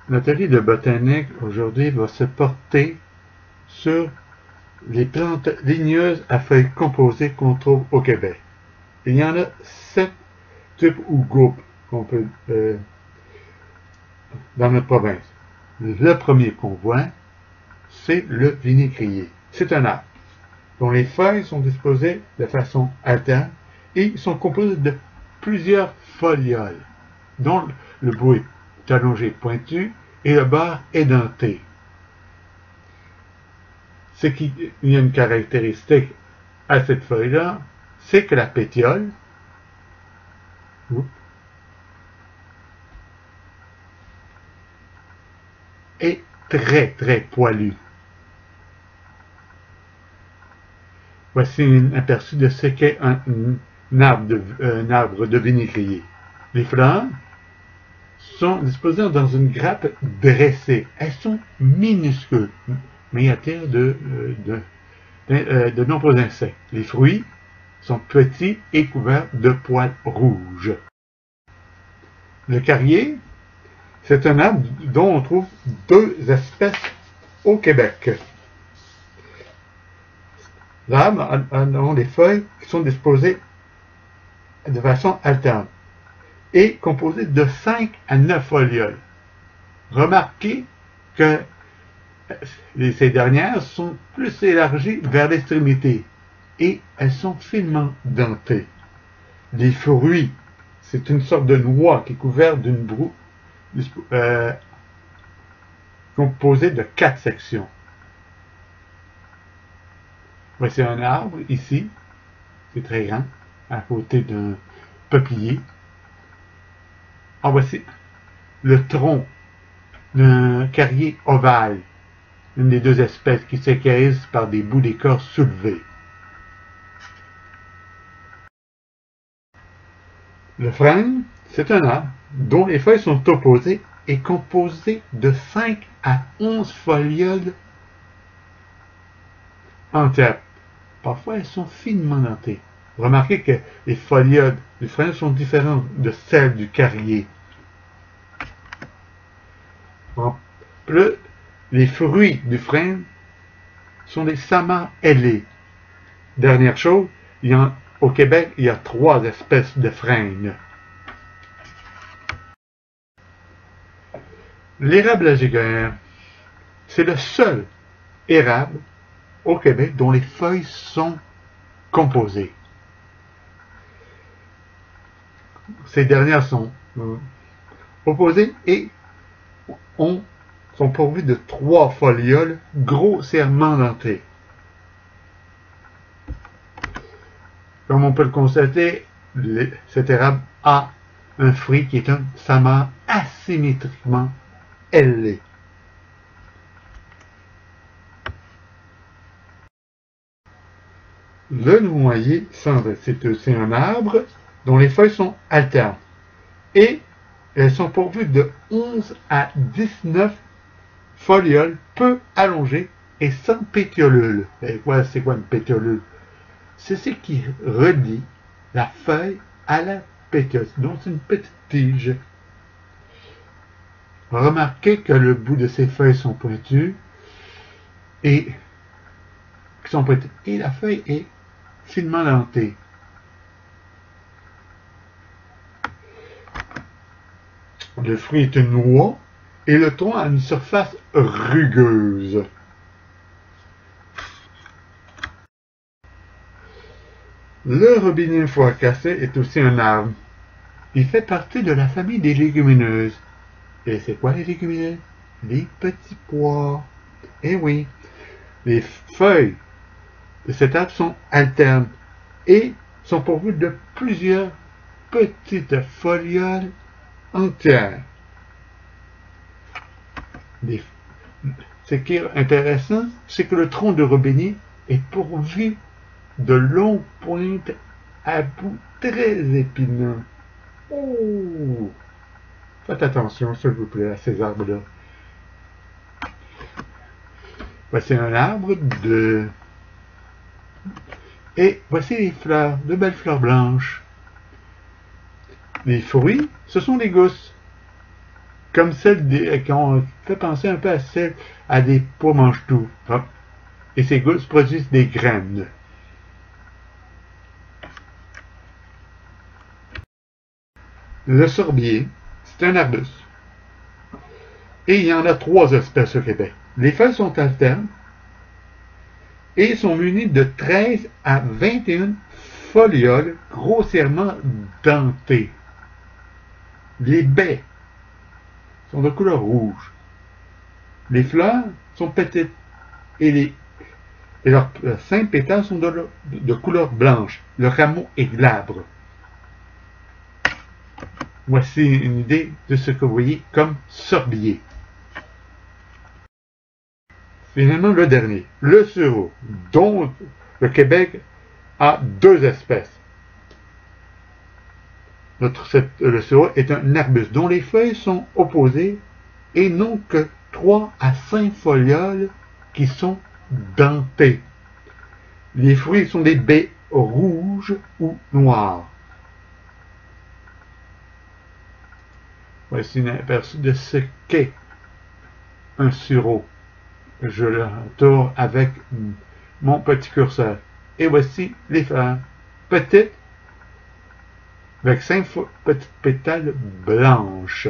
L'atelier de botanique aujourd'hui va se porter sur les plantes ligneuses à feuilles composées qu'on trouve au Québec. Il y en a 7 types ou groupes qu'on peut dans notre province. Le premier qu'on voit, c'est le vinaigrier. C'est un arbre dont les feuilles sont disposées de façon alterne et sont composées de plusieurs folioles, dont le bout est allongé pointu et le bord édenté. Il y a une caractéristique à cette feuille-là, c'est que la pétiole est très poilue. Voici un aperçu de ce qu'est un arbre de vinaigrier. Les fleurs sont disposées dans une grappe dressée. Elles sont minuscules, mais elles attirent de nombreux insectes. Les fruits sont petits et couverts de poils rouges. Le carrier, c'est un arbre dont on trouve 2 espèces au Québec. L'arbre a des feuilles qui sont disposées de façon alterne et composées de 5 à 9 folioles. Remarquez que ces dernières sont plus élargies vers l'extrémité et elles sont finement dentées. Les fruits, c'est une sorte de noix qui est couverte d'une broue composée de 4 sections. Voici un arbre ici, c'est très grand, à côté d'un peuplier. Voici le tronc d'un carrier ovale, une des 2 espèces qui s'écarisent par des bouts d'écorce soulevés. Le frêne, c'est un arbre dont les feuilles sont opposées et composées de 5 à 11 folioles entières. Parfois, elles sont finement dentées. Remarquez que les folioles du frêne sont différentes de celles du carrier. En plus, les fruits du frêne sont des samas ailés. Dernière chose, au Québec, il y a 3 espèces de frênes. L'érable à giguère, c'est le seul érable au Québec dont les feuilles sont composées. Ces dernières sont opposées et sont pourvues de 3 folioles grossièrement dentées. Comme on peut le constater, cet érable a un fruit qui est un sama asymétriquement ailé. Le noyer, c'est aussi un arbre dont les feuilles sont alternes et elles sont pourvues de 11 à 19 folioles peu allongées et sans pétiolule. C'est quoi une pétiolule? C'est ce qui relie la feuille à la pétiole. Donc c'est une petite tige. Remarquez que le bout de ces feuilles sont pointus et la feuille est finement dentée. Le fruit est une noix et le tronc a une surface rugueuse. Le robinet foie cassé est aussi un arbre. Il fait partie de la famille des légumineuses. Et c'est quoi les légumineuses? Les petits pois. Eh oui, les feuilles de cet arbre sont alternes et sont pourvues de plusieurs petites folioles entières. Ce qui est intéressant, c'est que le tronc de robinet est pourvu de longues pointes à bout très épineux. Oh! Faites attention, s'il vous plaît, à ces arbres-là. Voici un arbre et voici les fleurs, de belles fleurs blanches. Les fruits, ce sont des gousses. comme celle qui ont fait penser un peu à des pois mange-tout. Ah. Et ces gousses produisent des graines. Le sorbier, c'est un arbuste. Et il y en a 3 espèces au Québec. Les feuilles sont alternes et sont munies de 13 à 21 folioles grossièrement dentées. Les baies sont de couleur rouge. Les fleurs sont petites et leurs simples pétales sont de couleur blanche. Le rameau est glabre. Voici une idée de ce que vous voyez comme sorbier. Finalement, le dernier, le sureau, dont le Québec a 2 espèces. Le sureau est un arbuste dont les feuilles sont opposées et n'ont que 3 à 5 folioles qui sont dentées. Les fruits sont des baies rouges ou noires. Voici un aperçu de ce qu'est un sureau. Je le tourne avec mon petit curseur. Et voici les fleurs. Petites, avec 5 petites pétales blanches.